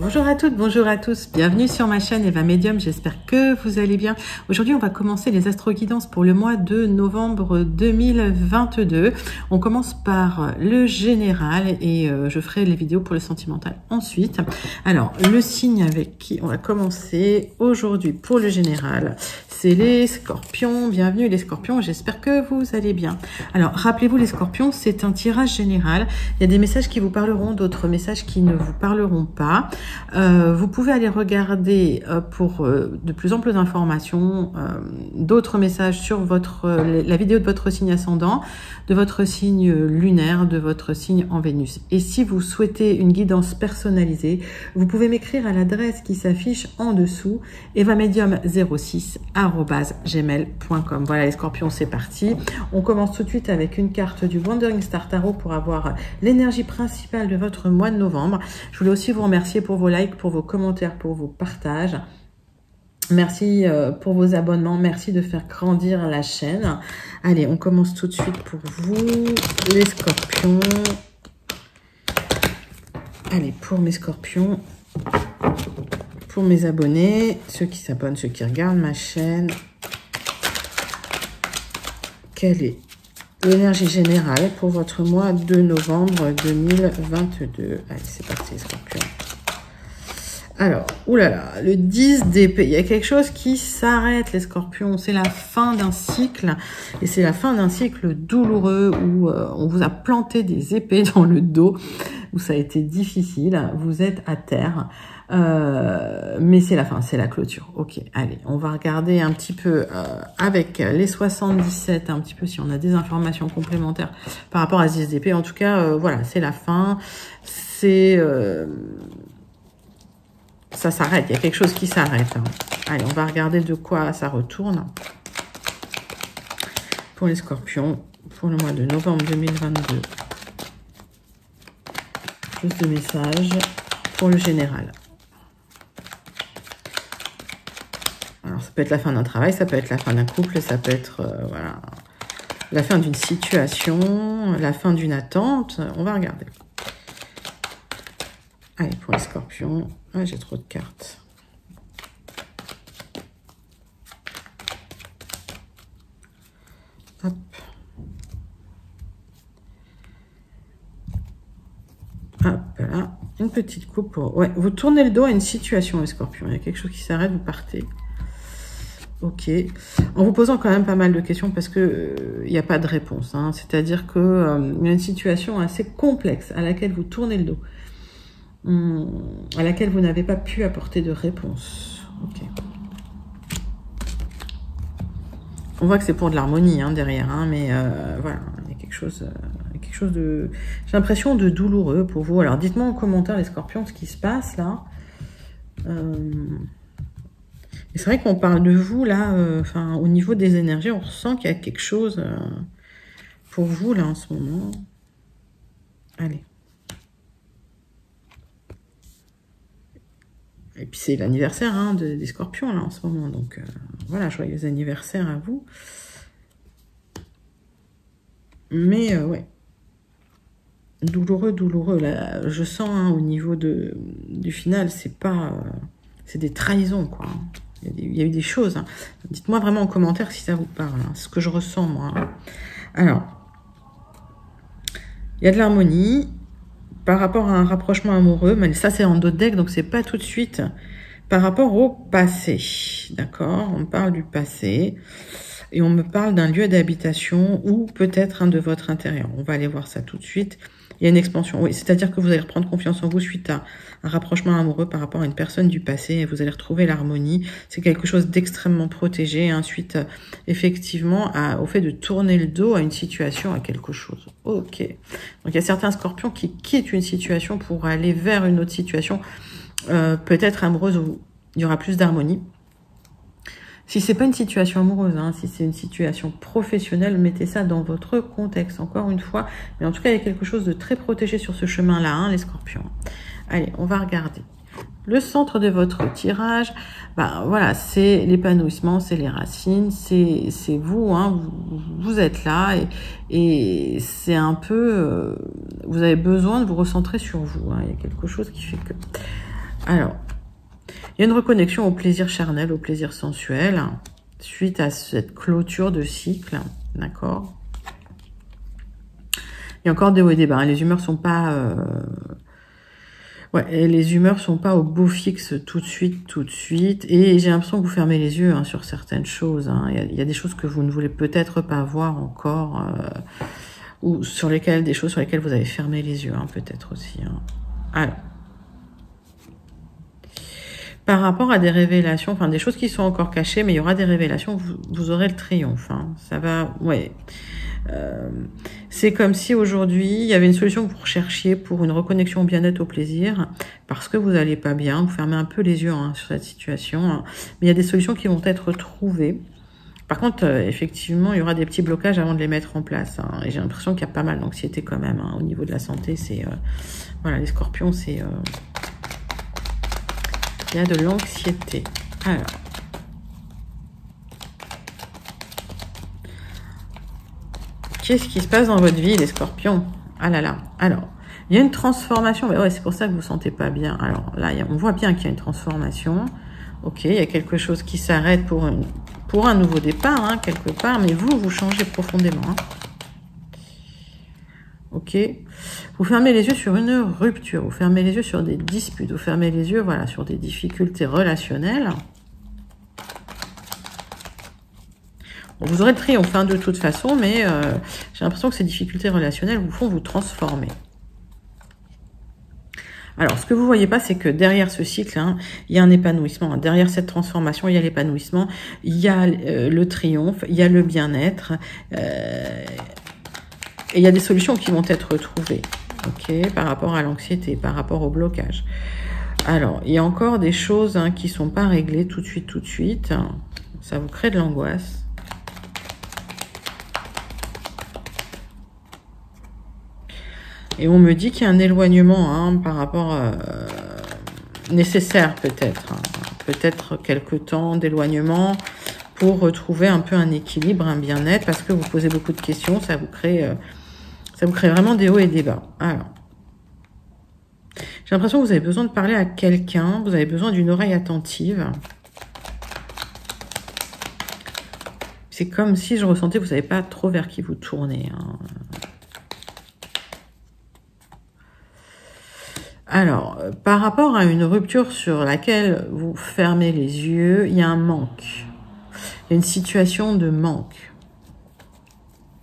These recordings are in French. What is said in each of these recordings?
Bonjour à toutes, bonjour à tous, bienvenue sur ma chaîne Eva Medium, j'espère que vous allez bien. Aujourd'hui on va commencer les astro-guidances pour le mois de novembre 2022. On commence par le général et je ferai les vidéos pour le sentimental ensuite. Alors le signe avec qui on va commencer aujourd'hui pour le général, c'est les scorpions. Bienvenue les scorpions, j'espère que vous allez bien. Alors rappelez-vous les scorpions, c'est un tirage général, il y a des messages qui vous parleront, d'autres messages qui ne vous parleront pas. Vous pouvez aller regarder pour de plus amples informations, d'autres messages sur la vidéo de votre signe ascendant, de votre signe lunaire, de votre signe en Vénus. Et si vous souhaitez une guidance personnalisée, vous pouvez m'écrire à l'adresse qui s'affiche en dessous, evamedium06@gmail.com. Voilà les scorpions, c'est parti. On commence tout de suite avec une carte du Wandering Star Tarot pour avoir l'énergie principale de votre mois de novembre. Je voulais aussi vous remercier pour vos likes, pour vos commentaires, pour vos partages. Merci pour vos abonnements, merci de faire grandir la chaîne. Allez, on commence tout de suite pour vous, les scorpions. Allez, pour mes scorpions, pour mes abonnés, ceux qui s'abonnent, ceux qui regardent ma chaîne. Quelle est l'énergie générale pour votre mois de novembre 2022? Allez, c'est parti, les scorpions. Alors, oulala, le 10 d'épée. Il y a quelque chose qui s'arrête, les scorpions. C'est la fin d'un cycle. Et c'est la fin d'un cycle douloureux où on vous a planté des épées dans le dos, où ça a été difficile. Vous êtes à terre. Mais c'est la fin, c'est la clôture. Ok, allez, on va regarder un petit peu avec les 77, un petit peu si on a des informations complémentaires par rapport à 10 d'épée. En tout cas, voilà, c'est la fin. C'est... ça s'arrête, il y a quelque chose qui s'arrête. Hein. Allez, on va regarder de quoi ça retourne. Pour les scorpions, pour le mois de novembre 2022. Plus de messages pour le général. Alors, ça peut être la fin d'un travail, ça peut être la fin d'un couple, ça peut être voilà, la fin d'une situation, la fin d'une attente. On va regarder. Allez, pour les scorpions. Ah, j'ai trop de cartes. Hop. Hop, là. Une petite coupe pour... Ouais, vous tournez le dos à une situation, les scorpions. Il y a quelque chose qui s'arrête, vous partez. Ok. En vous posant quand même pas mal de questions parce que il n'y a pas de réponse. Hein. C'est-à-dire que il y a une situation assez complexe à laquelle vous tournez le dos. À laquelle vous n'avez pas pu apporter de réponse. Ok. On voit que c'est pour de l'harmonie hein, derrière, hein, mais voilà, il y a quelque chose de... J'ai l'impression de douloureux pour vous. Alors dites-moi en commentaire les scorpions ce qui se passe là. Et c'est vrai qu'on parle de vous là, enfin au niveau des énergies, on ressent qu'il y a quelque chose pour vous là en ce moment. Allez. Et puis c'est l'anniversaire hein, des scorpions là en ce moment. Donc voilà, joyeux anniversaire à vous. Mais ouais. Douloureux, douloureux. Là, je sens hein, au niveau du final, c'est pas... c'est des trahisons quoi. Il y a eu des choses. Hein. Dites-moi vraiment en commentaire si ça vous parle. Hein, ce que je ressens moi. Hein. Alors, il y a de l'harmonie. Par rapport à un rapprochement amoureux, mais ça c'est en dos de deck, donc c'est pas tout de suite. Par rapport au passé, d'accord? On parle du passé et on me parle d'un lieu d'habitation ou peut-être un de votre intérieur. On va aller voir ça tout de suite. Il y a une expansion, oui, c'est-à-dire que vous allez reprendre confiance en vous suite à un rapprochement amoureux par rapport à une personne du passé et vous allez retrouver l'harmonie. C'est quelque chose d'extrêmement protégé, hein, suite effectivement au fait de tourner le dos à une situation, à quelque chose. Ok. Donc il y a certains scorpions qui quittent une situation pour aller vers une autre situation, peut-être amoureuse où il y aura plus d'harmonie. Si c'est pas une situation amoureuse, hein, si c'est une situation professionnelle, mettez ça dans votre contexte, encore une fois. Mais en tout cas, il y a quelque chose de très protégé sur ce chemin-là, hein, les scorpions. Allez, on va regarder. Le centre de votre tirage, ben voilà, c'est l'épanouissement, c'est les racines, c'est vous, hein, vous êtes là et c'est un peu, vous avez besoin de vous recentrer sur vous. Hein, il y a quelque chose qui fait que... Alors, il y a une reconnexion au plaisir charnel, au plaisir sensuel, suite à cette clôture de cycle, d'accord? Il y a encore des hauts et des bas, hein. Les humeurs sont pas... Ouais, et les humeurs sont pas au beau fixe tout de suite. Et j'ai l'impression que vous fermez les yeux, hein, sur certaines choses, hein. Il y a des choses que vous ne voulez peut-être pas voir encore, ou sur lesquelles, des choses sur lesquelles vous avez fermé les yeux, hein, peut-être aussi, hein. Alors, par rapport à des révélations, enfin des choses qui sont encore cachées, mais il y aura des révélations, vous aurez le triomphe, hein. Ça va, ouais. C'est comme si aujourd'hui, il y avait une solution que vous recherchiez pour une reconnexion au bien-être, au plaisir, parce que vous n'allez pas bien, vous fermez un peu les yeux, hein, sur cette situation, hein. Mais il y a des solutions qui vont être trouvées. Par contre, effectivement, il y aura des petits blocages avant de les mettre en place, hein. Et j'ai l'impression qu'il y a pas mal d'anxiété quand même, hein, au niveau de la santé. C'est voilà, les scorpions, c'est... il y a de l'anxiété. Alors... qu'est-ce qui se passe dans votre vie, les scorpions? Ah là là. Alors, il y a une transformation. Mais ouais, c'est pour ça que vous ne vous sentez pas bien. Alors là, on voit bien qu'il y a une transformation. Ok, il y a quelque chose qui s'arrête pour un nouveau départ, hein, quelque part. Mais vous changez profondément, hein. Ok. Vous fermez les yeux sur une rupture. Vous fermez les yeux sur des disputes. Vous fermez les yeux, voilà, sur des difficultés relationnelles. Bon, vous aurez le triomphe, hein, de toute façon, mais j'ai l'impression que ces difficultés relationnelles vous font vous transformer. Alors, ce que vous voyez pas, c'est que derrière ce cycle, hein, il y a un épanouissement. Hein. Derrière cette transformation, il y a l'épanouissement, il y a le triomphe, il y a le bien-être, et il y a des solutions qui vont être trouvées, ok, par rapport à l'anxiété, par rapport au blocage. Alors, il y a encore des choses, hein, qui sont pas réglées tout de suite. Ça vous crée de l'angoisse. Et on me dit qu'il y a un éloignement, hein, par rapport nécessaire peut-être. Hein. Peut-être quelques temps d'éloignement pour retrouver un peu un équilibre, un bien-être, parce que vous posez beaucoup de questions, ça vous crée vraiment des hauts et des bas. Alors, j'ai l'impression que vous avez besoin de parler à quelqu'un, vous avez besoin d'une oreille attentive. C'est comme si je ressentais que vous ne savez pas trop vers qui vous tournez, hein. Alors, par rapport à une rupture sur laquelle vous fermez les yeux, il y a un manque. Il y a une situation de manque.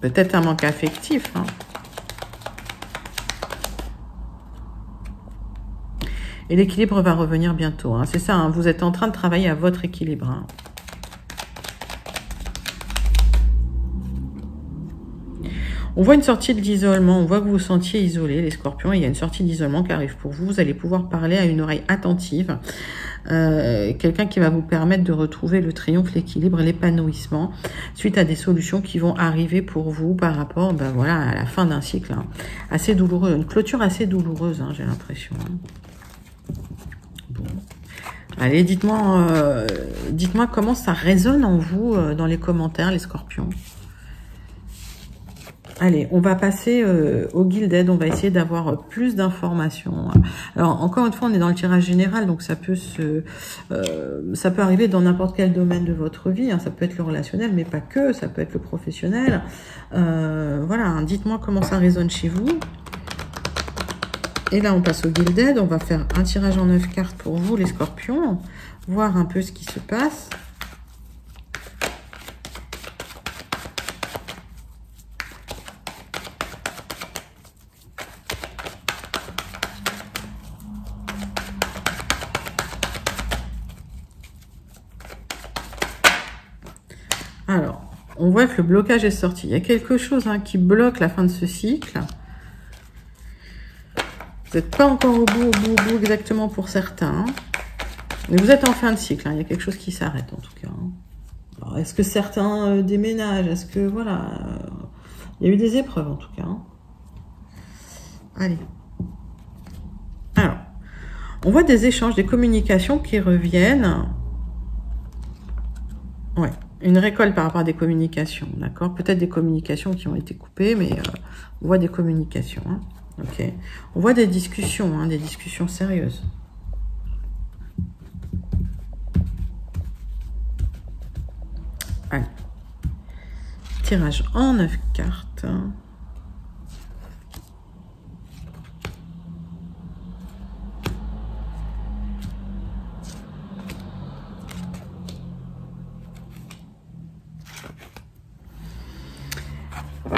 Peut-être un manque affectif, hein. Et l'équilibre va revenir bientôt, hein. C'est ça, hein, vous êtes en train de travailler à votre équilibre, hein. On voit une sortie de l'isolement, on voit que vous vous sentiez isolé, les scorpions, et il y a une sortie d'isolement qui arrive pour vous. Vous allez pouvoir parler à une oreille attentive, quelqu'un qui va vous permettre de retrouver le triomphe, l'équilibre, l'épanouissement, suite à des solutions qui vont arriver pour vous par rapport, ben voilà, à la fin d'un cycle, hein, assez douloureux, une clôture assez douloureuse, hein, j'ai l'impression, hein. Bon. Allez, dites-moi comment ça résonne en vous, dans les commentaires, les scorpions. Allez, on va passer au Gilded, on va essayer d'avoir plus d'informations. Alors, encore une fois, on est dans le tirage général, donc ça peut arriver dans n'importe quel domaine de votre vie, hein. Ça peut être le relationnel, mais pas que, ça peut être le professionnel. Voilà, hein, dites-moi comment ça résonne chez vous. Et là, on passe au Gilded, on va faire un tirage en 9 cartes pour vous, les scorpions, voir un peu ce qui se passe. Alors, on voit que le blocage est sorti. Il y a quelque chose, hein, qui bloque la fin de ce cycle. Vous n'êtes pas encore au bout exactement pour certains. Mais vous êtes en fin de cycle, hein. Il y a quelque chose qui s'arrête en tout cas, hein. Alors, est-ce que certains déménagent? Est-ce que, voilà, il y a eu des épreuves en tout cas, hein. Allez. Alors, on voit des échanges, des communications qui reviennent. Ouais. Une récolte par rapport à des communications, d'accord? Peut-être des communications qui ont été coupées, mais on voit des communications, hein. Ok. On voit des discussions, hein, des discussions sérieuses. Allez. Tirage en 9 cartes.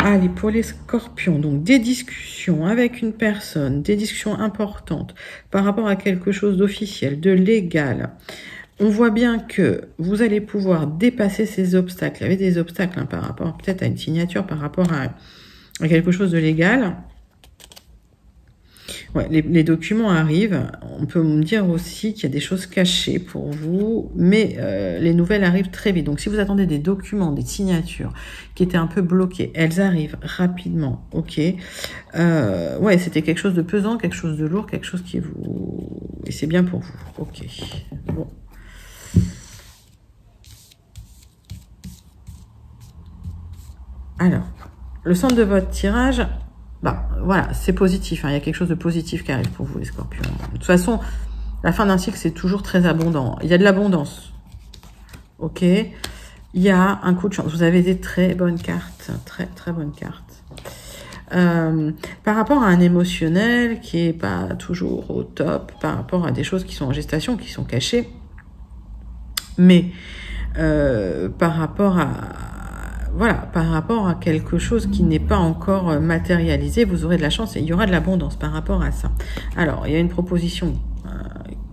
Allez, pour les scorpions, donc des discussions avec une personne, des discussions importantes par rapport à quelque chose d'officiel, de légal. On voit bien que vous allez pouvoir dépasser ces obstacles. Il y avait des obstacles hein, par rapport peut-être à une signature, par rapport à quelque chose de légal. Ouais, les documents arrivent. On peut me dire aussi qu'il y a des choses cachées pour vous, mais les nouvelles arrivent très vite. Donc, si vous attendez des documents, des signatures qui étaient un peu bloquées, elles arrivent rapidement. Ok. Ouais, c'était quelque chose de pesant, quelque chose de lourd, quelque chose qui vous... Et c'est bien pour vous. Ok. Bon. Alors, le centre de votre tirage... Bah, voilà, c'est positif. Hein. Il y a quelque chose de positif qui arrive pour vous, les scorpions. De toute façon, la fin d'un cycle, c'est toujours très abondant. Il y a de l'abondance. Ok. Il y a un coup de chance. Vous avez des très bonnes cartes. Très, très bonnes cartes. Par rapport à un émotionnel qui est pas toujours au top, par rapport à des choses qui sont en gestation, qui sont cachées. Mais par rapport à... Voilà, par rapport à quelque chose qui n'est pas encore matérialisé, vous aurez de la chance et il y aura de l'abondance par rapport à ça. Alors, il y a une proposition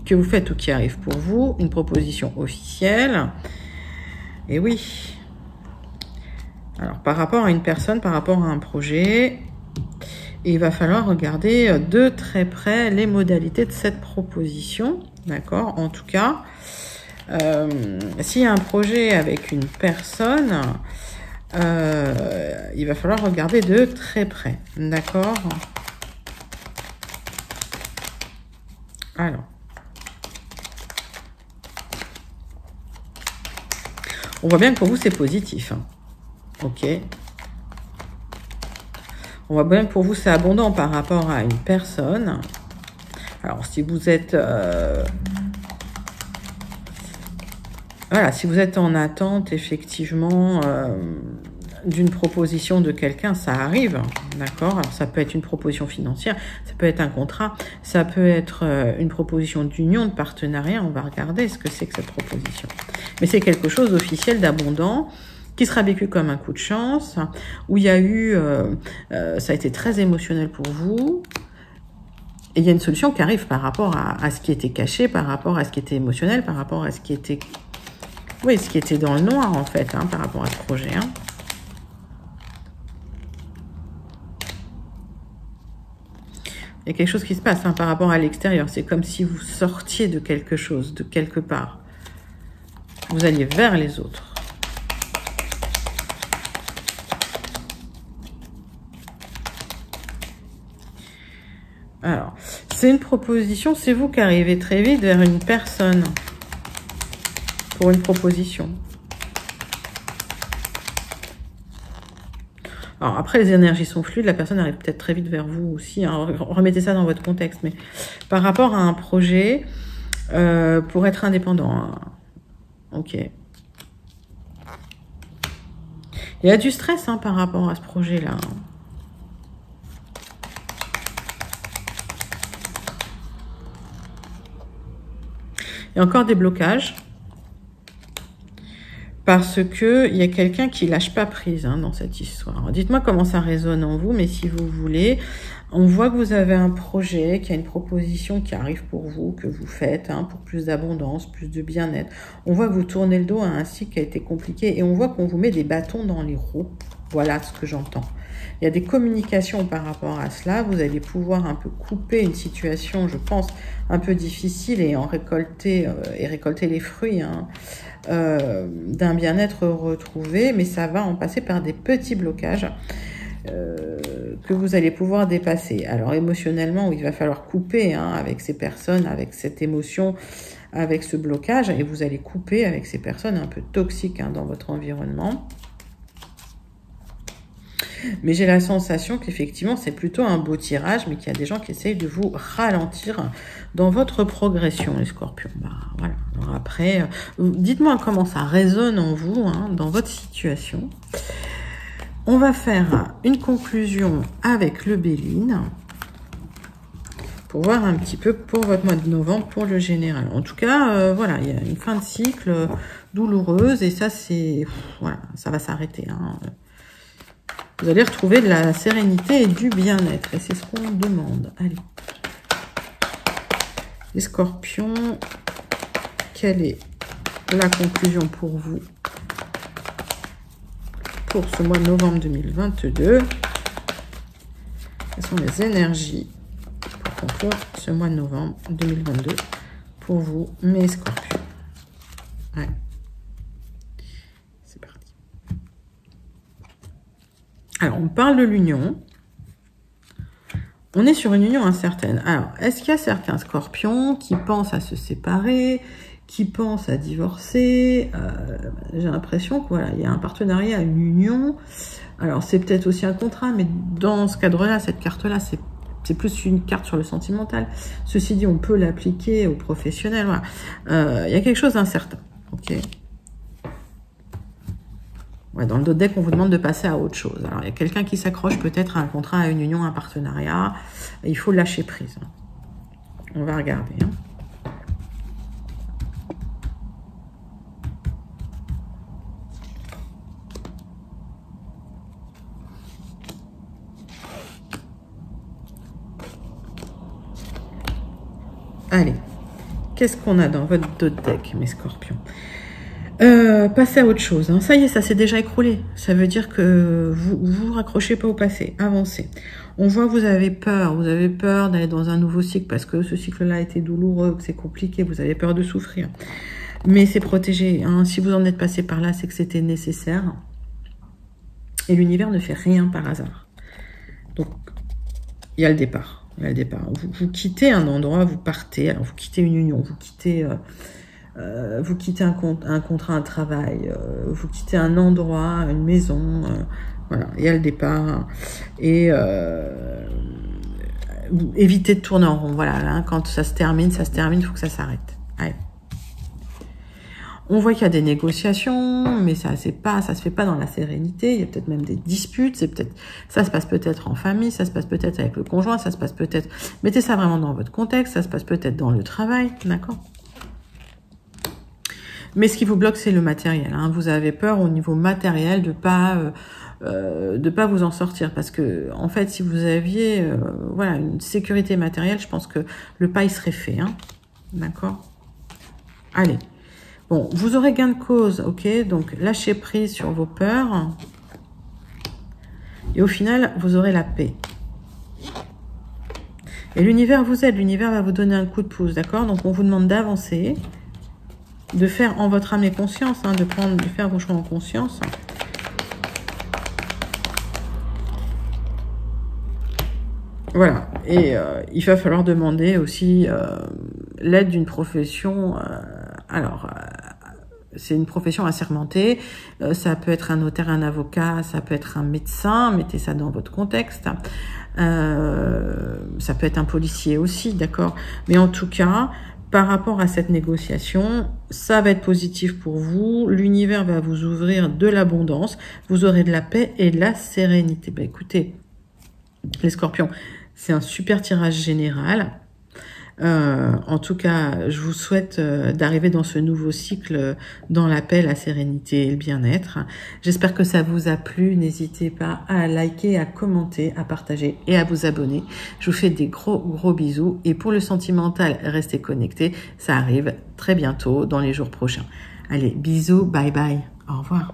que vous faites ou qui arrive pour vous, une proposition officielle. Et oui. Alors, par rapport à une personne, par rapport à un projet, il va falloir regarder de très près les modalités de cette proposition. D'accord? En tout cas, s'il y a un projet avec une personne... il va falloir regarder de très près. D'accord? Alors. On voit bien que pour vous, c'est positif. Hein. Ok. On voit bien que pour vous, c'est abondant par rapport à une personne. Alors, si vous êtes... Voilà, si vous êtes en attente, effectivement, d'une proposition de quelqu'un, ça arrive, d'accord? Alors, ça peut être une proposition financière, ça peut être un contrat, ça peut être une proposition d'union, de partenariat. On va regarder ce que c'est que cette proposition. Mais c'est quelque chose d'officiel, d'abondant, qui sera vécu comme un coup de chance, où il y a eu... ça a été très émotionnel pour vous. Et il y a une solution qui arrive par rapport à ce qui était caché, par rapport à ce qui était émotionnel, par rapport à ce qui était... Oui, ce qui était dans le noir, en fait, hein, par rapport à ce projet. Hein. Il y a quelque chose qui se passe hein, par rapport à l'extérieur. C'est comme si vous sortiez de quelque chose, de quelque part. Vous alliez vers les autres. Alors, c'est une proposition, c'est vous qui arrivez très vite vers une personne. Pour une proposition. Alors après, les énergies sont fluides, la personne arrive peut-être très vite vers vous aussi. Hein. Remettez ça dans votre contexte. Mais par rapport à un projet, pour être indépendant. Hein. Ok. Il y a du stress hein, par rapport à ce projet-là. Il y a encore des blocages. Parce que il y a quelqu'un qui lâche pas prise hein, dans cette histoire. Dites-moi comment ça résonne en vous, mais si vous voulez, on voit que vous avez un projet, qu'il y a une proposition qui arrive pour vous, que vous faites, hein, pour plus d'abondance, plus de bien-être. On voit que vous tournez le dos à un cycle qui a été compliqué et on voit qu'on vous met des bâtons dans les roues. Voilà ce que j'entends. Il y a des communications par rapport à cela. Vous allez pouvoir un peu couper une situation, je pense, un peu difficile et en récolter les fruits hein, d'un bien-être retrouvé. Mais ça va en passer par des petits blocages que vous allez pouvoir dépasser. Alors émotionnellement, il va falloir couper hein, avec ces personnes, avec cette émotion, avec ce blocage. Et vous allez couper avec ces personnes un peu toxiques hein, dans votre environnement. Mais j'ai la sensation qu'effectivement, c'est plutôt un beau tirage, mais qu'il y a des gens qui essayent de vous ralentir dans votre progression, les scorpions. Bah, voilà. Alors après, dites-moi comment ça résonne en vous, hein, dans votre situation. On va faire une conclusion avec le Béline pour voir un petit peu pour votre mois de novembre, pour le général. En tout cas, voilà, il y a une fin de cycle douloureuse et ça, c'est... Voilà, ça va s'arrêter. Hein. Vous allez retrouver de la sérénité et du bien-être. Et c'est ce qu'on demande. Allez. Les scorpions, quelle est la conclusion pour vous pour ce mois de novembre 2022? Quelles sont les énergies pour conclure ce mois de novembre 2022 pour vous, mes scorpions? Ouais. C'est parti. Alors, on parle de l'union. On est sur une union incertaine. Alors, est-ce qu'il y a certains scorpions qui pensent à se séparer, qui pensent à divorcer? J'ai l'impression que voilà, il y a un partenariat, une union. Alors, c'est peut-être aussi un contrat, mais dans ce cadre-là, cette carte-là, c'est plus une carte sur le sentimental. Ceci dit, on peut l'appliquer aux professionnels. Voilà. Il y a quelque chose d'incertain. Ok. Ouais, dans le dos de deck, on vous demande de passer à autre chose. Alors, il y a quelqu'un qui s'accroche peut-être à un contrat, à une union, à un partenariat. Il faut lâcher prise. On va regarder. Hein. Allez, qu'est-ce qu'on a dans votre dos de deck, mes scorpions? Passez à autre chose. Hein. Ça y est, ça s'est déjà écroulé. Ça veut dire que vous raccrochez pas au passé. Avancez. On voit que vous avez peur. Vous avez peur d'aller dans un nouveau cycle parce que ce cycle-là a été douloureux, que c'est compliqué. Vous avez peur de souffrir. Mais c'est protégé. Hein. Si vous en êtes passé par là, c'est que c'était nécessaire. Et l'univers ne fait rien par hasard. Donc, il y a le départ. Il y a le départ. Vous quittez un endroit, vous partez. Alors, vous quittez une union, vous quittez un contrat, un travail, vous quittez un endroit, une maison, voilà, il y a le départ. Et évitez de tourner en rond, voilà, hein, quand ça se termine, il faut que ça s'arrête. Allez. On voit qu'il y a des négociations, mais ça se fait pas dans la sérénité. Il y a peut-être même des disputes. Ça se passe peut-être en famille, ça se passe peut-être avec le conjoint, ça se passe peut-être. Mettez ça vraiment dans votre contexte. Ça se passe peut-être dans le travail, d'accord. Mais ce qui vous bloque, c'est le matériel. Hein. Vous avez peur au niveau matériel de pas vous en sortir, parce que en fait, si vous aviez voilà une sécurité matérielle, je pense que le pas il serait fait. Hein. D'accord. Allez. Bon, vous aurez gain de cause, ok? Donc, lâchez prise sur vos peurs. Et au final, vous aurez la paix. Et l'univers vous aide, l'univers va vous donner un coup de pouce, d'accord? Donc, on vous demande d'avancer, de faire en votre âme et conscience, hein, de faire vos choix en conscience. Voilà. Et il va falloir demander aussi l'aide d'une profession... c'est une profession assermentée, ça peut être un notaire, un avocat, ça peut être un médecin, mettez ça dans votre contexte, ça peut être un policier aussi, d'accord. Mais en tout cas, par rapport à cette négociation, ça va être positif pour vous, l'univers va vous ouvrir de l'abondance, vous aurez de la paix et de la sérénité. Ben, écoutez, les scorpions, c'est un super tirage général. En tout cas, je vous souhaite d'arriver dans ce nouveau cycle dans la paix, la sérénité et le bien-être. J'espère que ça vous a plu. N'hésitez pas à liker, à commenter, à partager et à vous abonner. Je vous fais des gros bisous. Et pour le sentimental, restez connectés. Ça arrive très bientôt dans les jours prochains. Allez, bisous, bye bye. Au revoir.